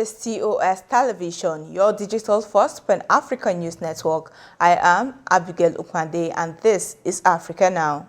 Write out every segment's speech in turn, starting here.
is TOS Television, your digital-first Pan-African news network. I am Abigail Ukwande, and this is Africa Now.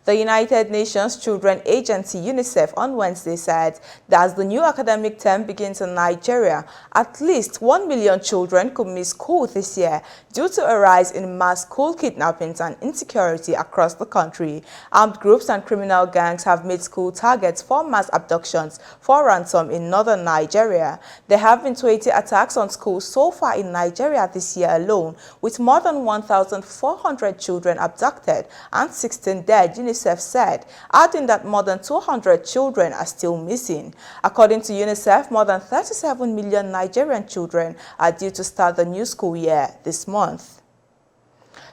The United Nations Children Agency UNICEF on Wednesday said that as the new academic term begins in Nigeria, at least 1 million children could miss school this year due to a rise in mass school kidnappings and insecurity across the country. Armed groups and criminal gangs have made school targets for mass abductions for ransom in northern Nigeria. There have been 20 attacks on schools so far in Nigeria this year alone, with more than 1,400 children abducted and 16 dead, UNICEF said, adding that more than 200 children are still missing. According to UNICEF, more than 37 million Nigerian children are due to start the new school year this month.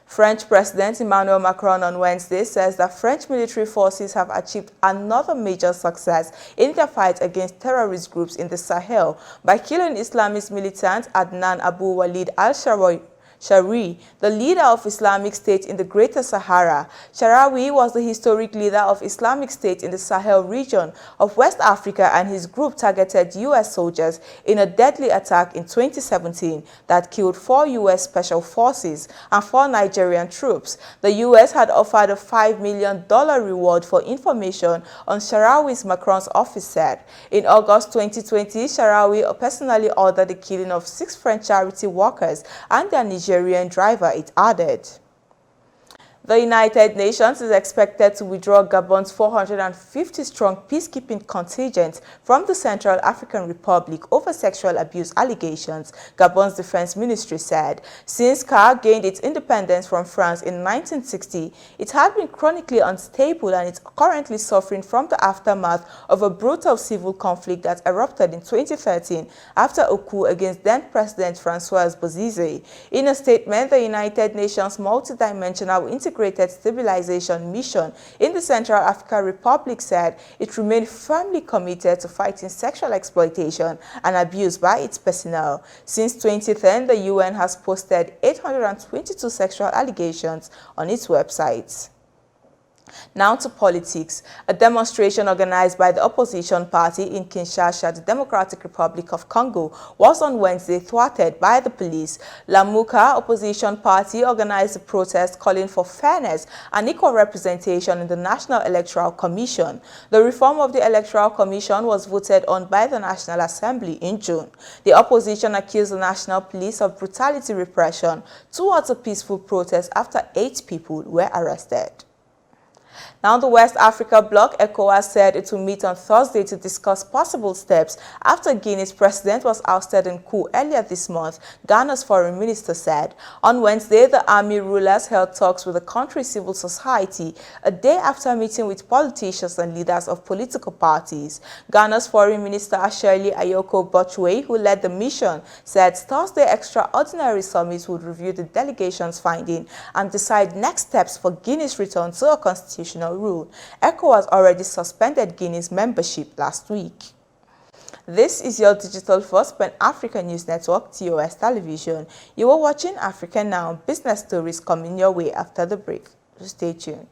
French President Emmanuel Macron on Wednesday says that French military forces have achieved another major success in their fight against terrorist groups in the Sahel by killing Islamist militant Adnan Abu Walid al-Sharawi, the leader of Islamic State in the Greater Sahara. Sharawi was the historic leader of Islamic State in the Sahel region of West Africa, and his group targeted U.S. soldiers in a deadly attack in 2017 that killed 4 U.S. Special Forces and 4 Nigerian troops. The U.S. had offered a $5 million reward for information on Sharawi's, Macron's office said. In August 2020, Sharawi personally ordered the killing of 6 French charity workers and their Nigerian driver, it added. The United Nations is expected to withdraw Gabon's 450-strong peacekeeping contingent from the Central African Republic over sexual abuse allegations, Gabon's defense ministry said. Since CAR gained its independence from France in 1960, it had been chronically unstable and is currently suffering from the aftermath of a brutal civil conflict that erupted in 2013 after a coup against then-President François Bozize. In a statement, the United Nations multidimensional integrated stabilization mission in the Central African Republic said it remained firmly committed to fighting sexual exploitation and abuse by its personnel. Since 2010, the UN has posted 822 sexual allegations on its website. Now to politics. A demonstration organized by the opposition party in Kinshasa, the Democratic Republic of Congo, was on Wednesday thwarted by the police. Lamuka opposition party organized a protest calling for fairness and equal representation in the National Electoral Commission. The reform of the Electoral Commission was voted on by the National Assembly in June. The opposition accused the National Police of brutality repression towards a peaceful protest after 8 people were arrested. Now, the West Africa bloc, ECOWAS, said it will meet on Thursday to discuss possible steps after Guinea's president was ousted in coup earlier this month, Ghana's foreign minister said. On Wednesday, the army rulers held talks with the country's civil society a day after meeting with politicians and leaders of political parties. Ghana's foreign minister Shirley Ayoko Botchway, who led the mission, said Thursday extraordinary summit would review the delegation's finding and decide next steps for Guinea's return to a constitutional rule. ECOWAS already suspended Guinea's membership last week. This is your digital-first Pan-African news network, TOS Television. You are watching Africa Now. Business stories coming your way after the break. Stay tuned.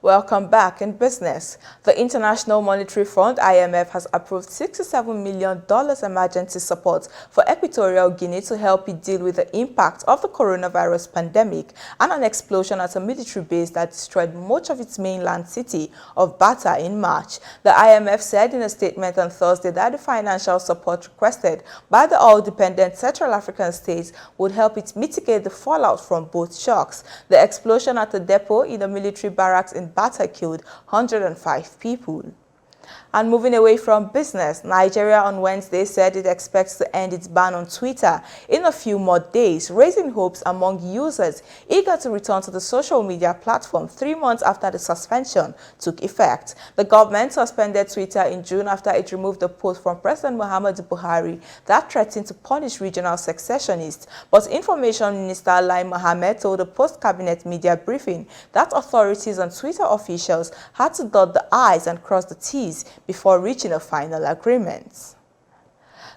Welcome back in business. The International Monetary Fund, IMF, has approved $67 million emergency support for Equatorial Guinea to help it deal with the impact of the coronavirus pandemic and an explosion at a military base that destroyed much of its mainland city of Bata in March. The IMF said in a statement on Thursday that the financial support requested by the oil-dependent Central African states would help it mitigate the fallout from both shocks. The explosion at a depot in a military barracks in Bata killed 105 people. And moving away from business, Nigeria on Wednesday said it expects to end its ban on Twitter in a few more days, raising hopes among users eager to return to the social media platform 3 months after the suspension took effect. The government suspended Twitter in June after it removed a post from President Muhammadu Buhari that threatened to punish regional secessionists. But Information Minister Lai Mohammed told a post-cabinet media briefing that authorities and Twitter officials had to dot the I's and cross the T's before reaching a final agreement.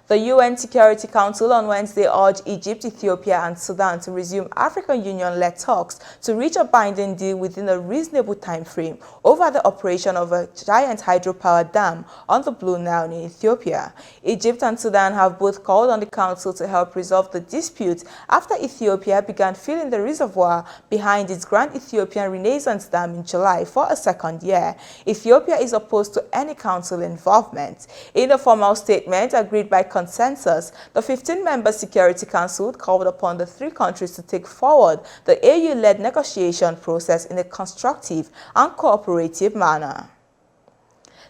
The UN Security Council on Wednesday urged Egypt, Ethiopia and Sudan to resume African Union-led talks to reach a binding deal within a reasonable time frame over the operation of a giant hydropower dam on the Blue Nile in Ethiopia. Egypt and Sudan have both called on the Council to help resolve the dispute after Ethiopia began filling the reservoir behind its Grand Ethiopian Renaissance Dam in July for a second year. Ethiopia is opposed to any Council involvement. In a formal statement agreed by consensus, the 15-member Security Council called upon the 3 countries to take forward the AU-led negotiation process in a constructive and cooperative manner.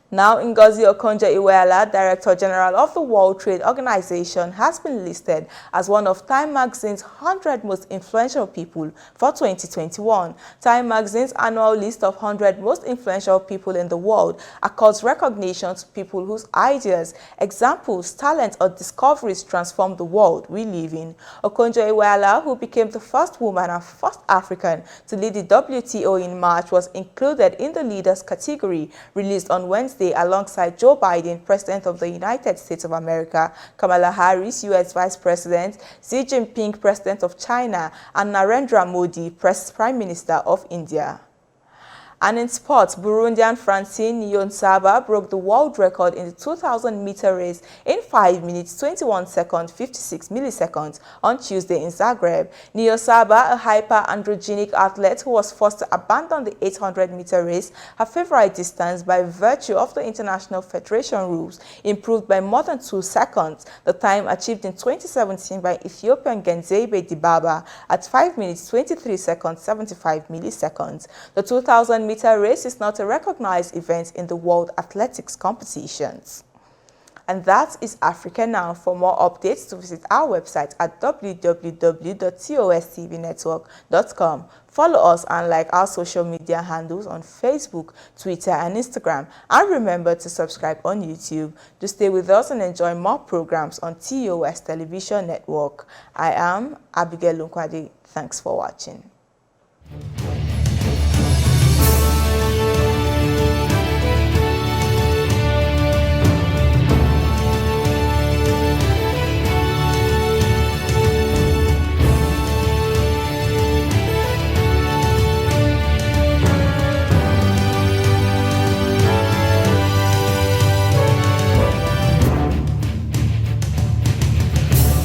Now, Ngozi Okonjo-Iweala, Director General of the World Trade Organization, has been listed as one of Time magazine's 100 most influential people for 2021. Time magazine's annual list of 100 most influential people in the world accords recognition to people whose ideas, examples, talents, or discoveries transform the world we live in. Okonjo-Iweala, who became the first woman and first African to lead the WTO in March, was included in the leaders category released on Wednesday alongside Joe Biden, President of the United States of America, Kamala Harris, U.S. Vice President, Xi Jinping, President of China, and Narendra Modi, Prime Minister of India. And in sports, Burundian Francine Niyonsaba broke the world record in the 2,000-meter race in 5 minutes, 21 seconds, 56 milliseconds on Tuesday in Zagreb. Niyonsaba, a hyper-androgenic athlete who was forced to abandon the 800-meter race, her favorite distance by virtue of the International Federation rules, improved by more than 2 seconds. The time achieved in 2017 by Ethiopian Genzebe Dibaba at 5 minutes, 23 seconds, 75 milliseconds. The 2,000-meter race is not a recognized event in the world athletics competitions. And that is Africa Now. For more updates, to visit our website at www.tostvnetwork.com. Follow us and like our social media handles on Facebook, Twitter, and Instagram. And remember to subscribe on YouTube. To stay with us and enjoy more programs on TOS Television Network. I am Abigail Lunkwadi. Thanks for watching.